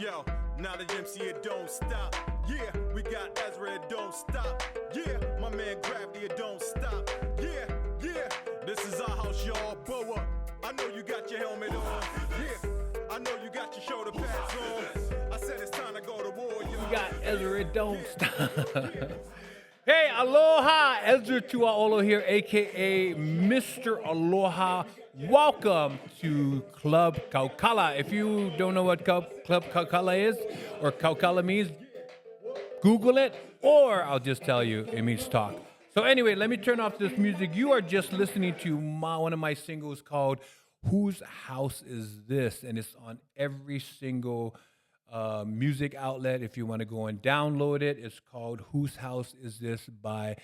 Yo, knowledge MC, it don't stop. Yeah, we got Ezra, it don't stop. Yeah, my man Gravity, it don't stop. Yeah, this is our house, y'all. Bow up. I know you got your helmet on. Yeah, I know you got your shoulder pads on. I said it's time to go to war, y'all. We got Ezra, it don't stop. Hey, aloha, Esera Tuaolo here, aka Mr. Aloha. Welcome to Club Kaukala. If you don't know what Club Kaukala is or Kaukala means, Google it, or I'll just tell you it means talk. So anyway, let me turn off this music. You are just listening to one of my singles called Whose House Is This? And it's on every single music outlet. If you want to go and download it, it's called Whose House Is This by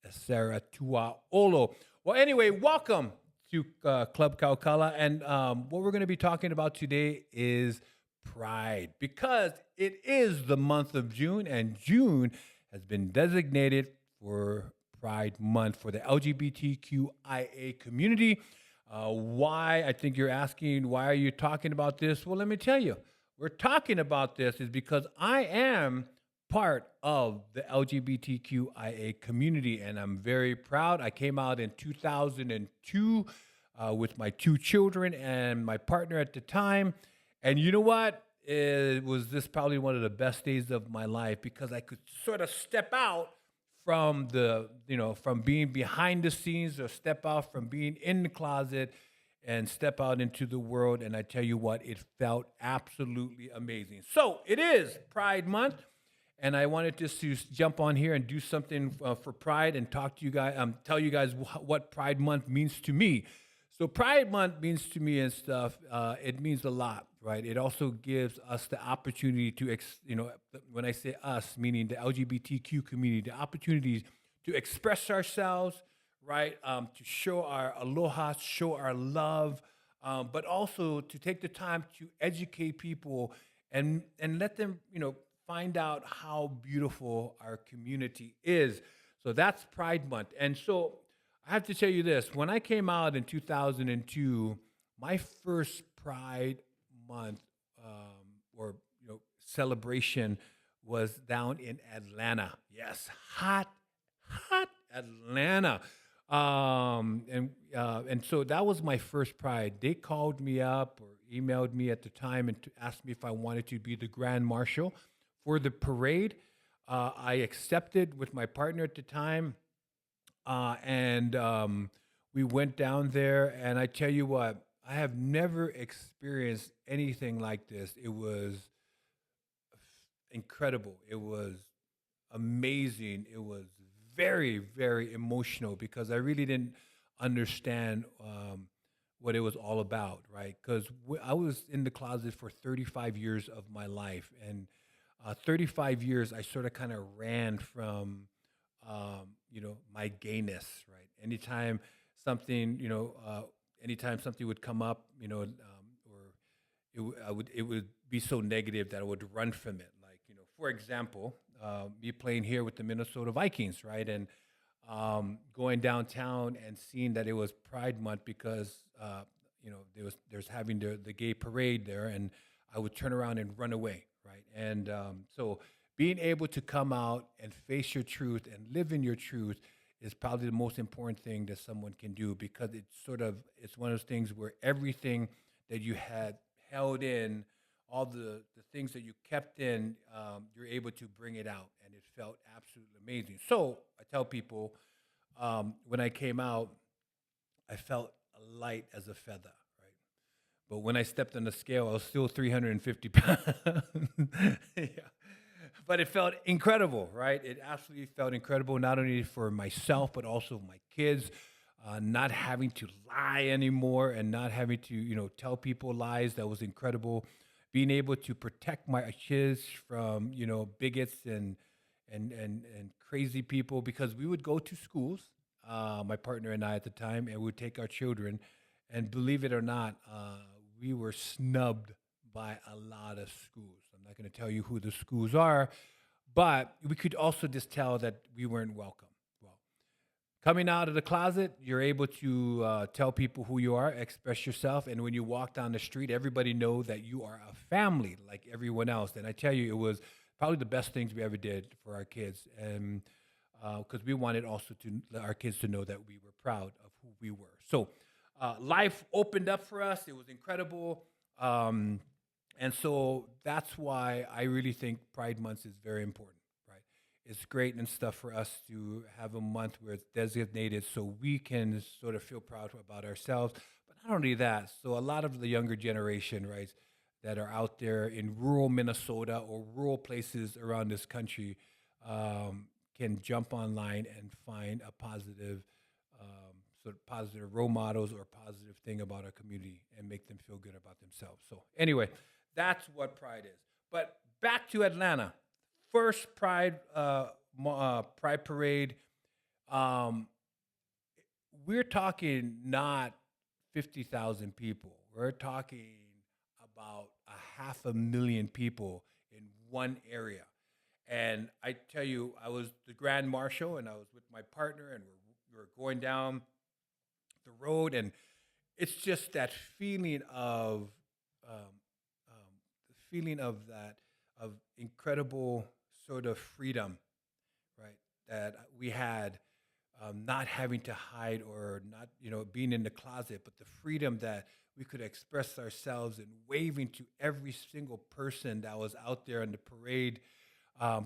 Esera Tuaolo. Well, anyway, welcome to Club Kaukala. And what we're going to be talking about today is Pride, because it is the month of June, and June has been designated for Pride Month for the LGBTQIA community. Why? I think you're asking, why are you talking about this? Well, let me tell you. We're talking about this is because I am part of the LGBTQIA community, and I'm very proud. I came out in 2002 with my two children and my partner at the time. And you know what? It was probably one of the best days of my life because I could sort of step out from from being behind the scenes, or step out from being in the closet and step out into the world. And I tell you what, it felt absolutely amazing. So it is Pride Month, and I wanted just to jump on here and do something for Pride and talk to you guys, tell you guys what Pride Month means to me. So Pride Month means to me and stuff, it means a lot, right? It also gives us the opportunity to, when I say us, meaning the LGBTQ community, the opportunities to express ourselves, right? To show our aloha, show our love, but also to take the time to educate people and let them, find out how beautiful our community is. So that's Pride Month. And so I have to tell you this. When I came out in 2002, my first Pride Month celebration was down in Atlanta. Yes, hot Atlanta. And so that was my first Pride. They called me up or emailed me at the time and asked me if I wanted to be the Grand Marshal for the parade. I accepted with my partner at the time, and we went down there. And I tell you what, I have never experienced anything like this. It was incredible. It was amazing. It was very, very emotional because I really didn't understand what it was all about, right? Because I was in the closet for 35 years of my life, and 35 years I sort of kind of ran from, my gayness, right? Anytime something would come up, or it would be so negative that I would run from it. Like, for example, me playing here with the Minnesota Vikings, right? And going downtown and seeing that it was Pride Month because there's having the gay parade there, and I would turn around and run away, right? And so being able to come out and face your truth and live in your truth is probably the most important thing that someone can do, because it's one of those things where everything that you had held in, all the things that you kept in, you're able to bring it out, and it felt absolutely amazing. So I tell people, when I came out, I felt light as a feather, right? But when I stepped on the scale, I was still 350 pounds. Yeah. But it felt incredible, right? It absolutely felt incredible, not only for myself, but also my kids, not having to lie anymore and not having to, tell people lies. That was incredible. Being able to protect my kids from, bigots and crazy people, because we would go to schools, my partner and I at the time, and we would take our children, and believe it or not, we were snubbed by a lot of schools. I'm not going to tell you who the schools are, but we could also just tell that we weren't welcome. Well, Coming out of the closet, you're able to tell people who you are, express yourself, and when you walk down the street, everybody know that you are a family like everyone else. And I tell you, it was probably the best things we ever did for our kids, and because we wanted also to our kids to know that we were proud of who we were. So life opened up for us. It was incredible. And so that's why I really think Pride Month is very important, right? It's great and stuff for us to have a month where it's designated so we can sort of feel proud about ourselves. But not only that, so a lot of the younger generation, right, that are out there in rural Minnesota or rural places around this country can jump online and find a positive, sort of positive role models or positive thing about our community and make them feel good about themselves. So anyway, that's what Pride is. But back to Atlanta, first Pride parade. Um, we're talking not 50,000 people. We're talking about 500,000 people in one area. And I tell you, I was the grand marshal, and I was with my partner, and we were going down the road, and it's just that um, feeling of that of incredible sort of freedom, right? That we had, not having to hide or not, being in the closet, but the freedom that we could express ourselves and waving to every single person that was out there in the parade,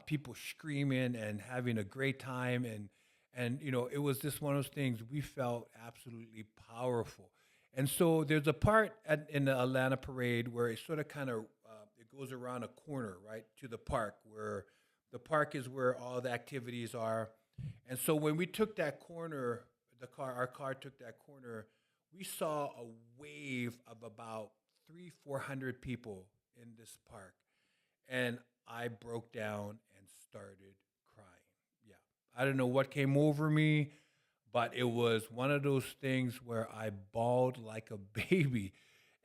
people screaming and having a great time, and it was just one of those things we felt absolutely powerful. And so there's a part in the Atlanta parade where it sort of kind of it goes around a corner, right, to the park, where the park is where all the activities are. And so when we took that corner, our car took that corner, we saw a wave of about 400 people in this park, and I broke down and started crying. Yeah, I don't know what came over me, but it was one of those things where I bawled like a baby.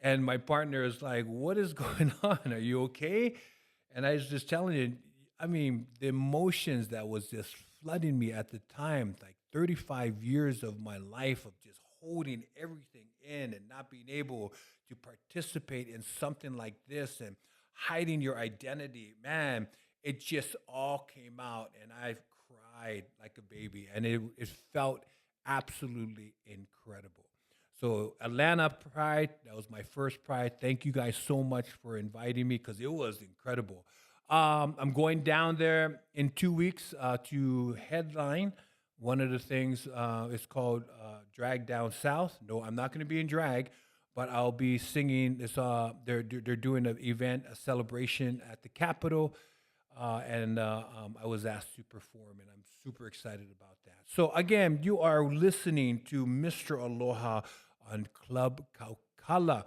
And my partner is like, "What is going on? Are you okay?" And I was just telling you, I mean, the emotions that was just flooding me at the time, like 35 years of my life of just holding everything in and not being able to participate in something like this and hiding your identity, man, it just all came out, and I cried like a baby, and it felt absolutely incredible. So Atlanta Pride, that was my first Pride. Thank you guys so much for inviting me because it was incredible. I'm going down there in 2 weeks to headline. One of the things is called Drag Down South. No, I'm not going to be in drag, but I'll be singing. This they're doing an event, a celebration at the Capitol, and I was asked to perform, and I'm super excited about that. So again, you are listening to Mr. Aloha on Club Kaukala.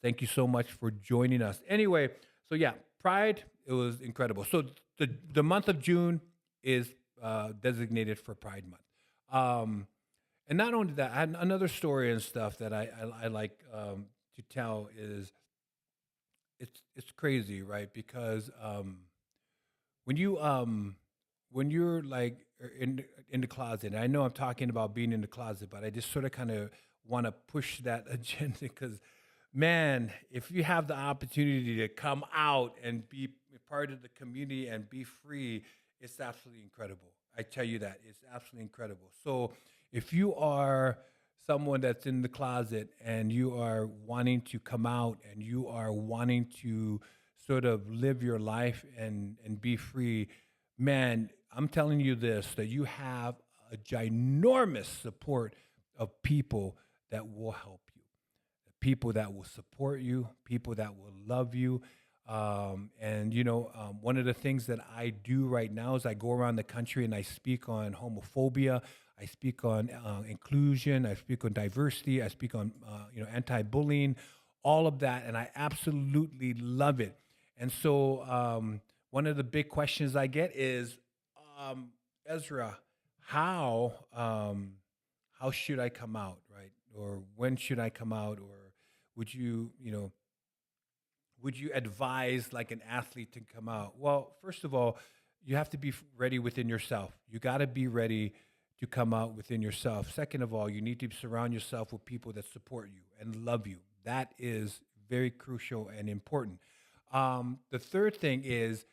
Thank you so much for joining us. Anyway, so yeah, Pride, it was incredible. So the month of June is designated for Pride Month. And not only that, I had another story and stuff that I like to tell is it's crazy, right? Because when you're like in the closet, and I know I'm talking about being in the closet, but I just sort of kind of want to push that agenda because, man, if you have the opportunity to come out and be part of the community and be free, it's absolutely incredible. I tell you that it's absolutely incredible. So if you are someone that's in the closet and you are wanting to come out and you are wanting to sort of live your life and be free, man, I'm telling you this, that you have a ginormous support of people that will help you, people that will support you, people that will love you. One of the things that I do right now is I go around the country and I speak on homophobia, I speak on inclusion, I speak on diversity, I speak on anti-bullying, all of that, and I absolutely love it. And so one of the big questions I get is, Ezra, how should I come out, right? Or when should I come out? Or would you advise like an athlete to come out? Well, first of all, you have to be ready within yourself. You got to be ready to come out within yourself. Second of all, you need to surround yourself with people that support you and love you. That is very crucial and important. The third thing is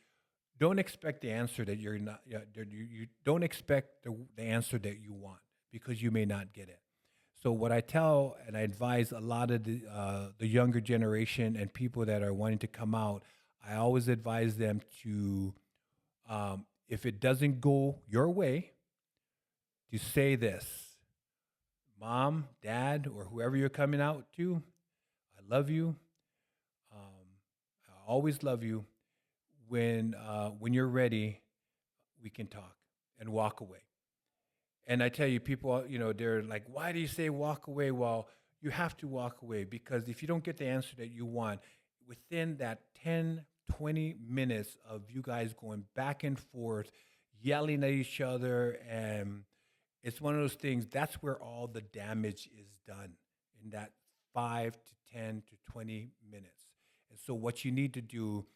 don't expect the answer that you're not. You don't expect the answer that you want because you may not get it. So what I tell and I advise a lot of the younger generation and people that are wanting to come out, I always advise them to, if it doesn't go your way, to say this: Mom, Dad, or whoever you're coming out to, I love you. I always love you. When you're ready, we can talk and walk away. And I tell you, people, they're like, why do you say walk away? Well, you have to walk away because if you don't get the answer that you want, within that 10, 20 minutes of you guys going back and forth, yelling at each other, and it's one of those things, that's where all the damage is done in that 5 to 10 to 20 minutes. And so what you need to do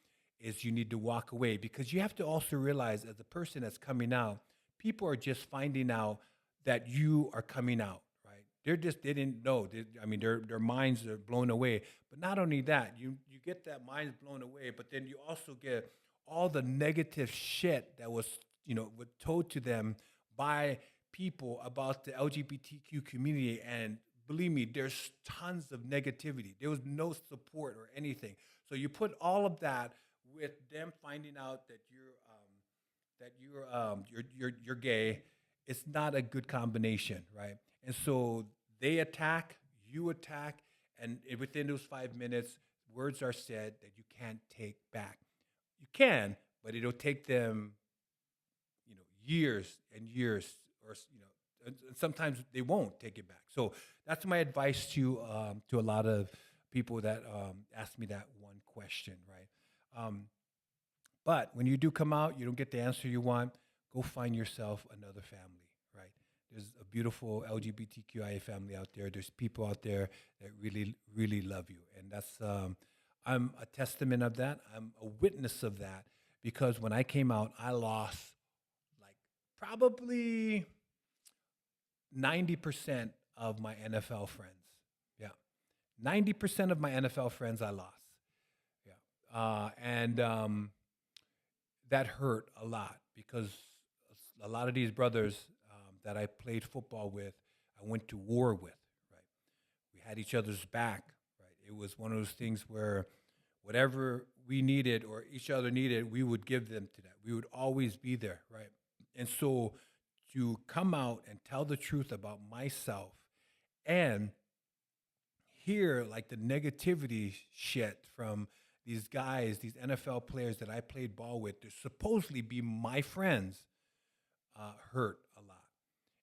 is you need to walk away because you have to also realize as a person that's coming out, people are just finding out that you are coming out, right? They didn't know. Their minds are blown away. But not only that, you get that minds blown away, but then you also get all the negative shit that was told to them by people about the LGBTQ community. And believe me, there's tons of negativity. There was no support or anything. So you put all of that with them finding out that you're gay. It's not a good combination, right? And so they attack, you attack, and within those 5 minutes, words are said that you can't take back. You can, but it'll take them, years and years, or and sometimes they won't take it back. So that's my advice to a lot of people that ask me that one question, right? But when you do come out, you don't get the answer you want, go find yourself another family, right? There's a beautiful LGBTQIA family out there. There's people out there that really, really love you. And that's, I'm a testament of that. I'm a witness of that because when I came out, I lost like probably 90% of my NFL friends. Yeah. 90% of my NFL friends I lost. Yeah. And that hurt a lot because a lot of these brothers that I played football with, I went to war with, right? We had each other's back, right? It was one of those things where whatever we needed or each other needed, we would give them to that. We would always be there, right? And so to come out and tell the truth about myself and hear like the negativity shit from these guys, these NFL players that I played ball with, to supposedly be my friends, hurt a lot.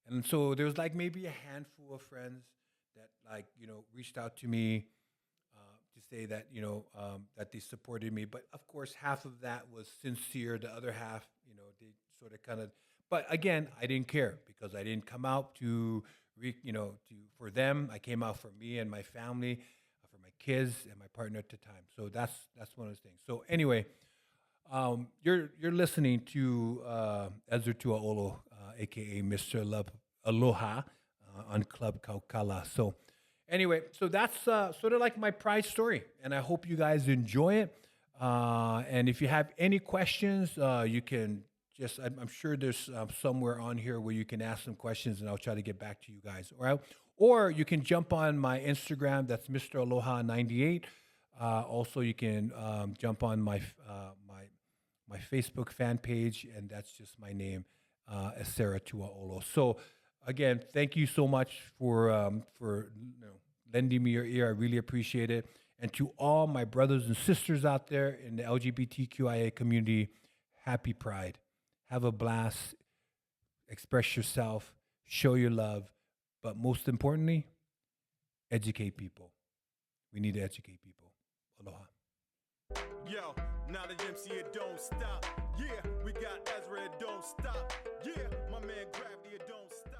And so there was like maybe a handful of friends that reached out to me to say that, that they supported me. But of course, half of that was sincere. The other half, they sort of kind of, but again, I didn't care because I didn't come out for them. I came out for me and my family, for my kids and my partner at the time. So that's one of those things. So anyway, you're listening to Esera Tuaolo, aka Mr. Love Aloha, on Club Kaukala. So anyway, so that's sort of like my pride story, and I hope you guys enjoy it. And if you have any questions, you can just, I'm sure there's somewhere on here where you can ask some questions, and I'll try to get back to you guys. All right. Or you can jump on my Instagram. That's Mr. Aloha 98. Also, you can jump on my Facebook fan page, and that's just my name, Esera Tuaolo. So, again, thank you so much for lending me your ear. I really appreciate it. And to all my brothers and sisters out there in the LGBTQIA community, happy Pride. Have a blast. Express yourself. Show your love. But most importantly, educate people. We need to educate people. Aloha. Yo, now the MC, it don't stop. Yeah, we got Ezra, it don't stop. Yeah, my man Gravity, it don't stop.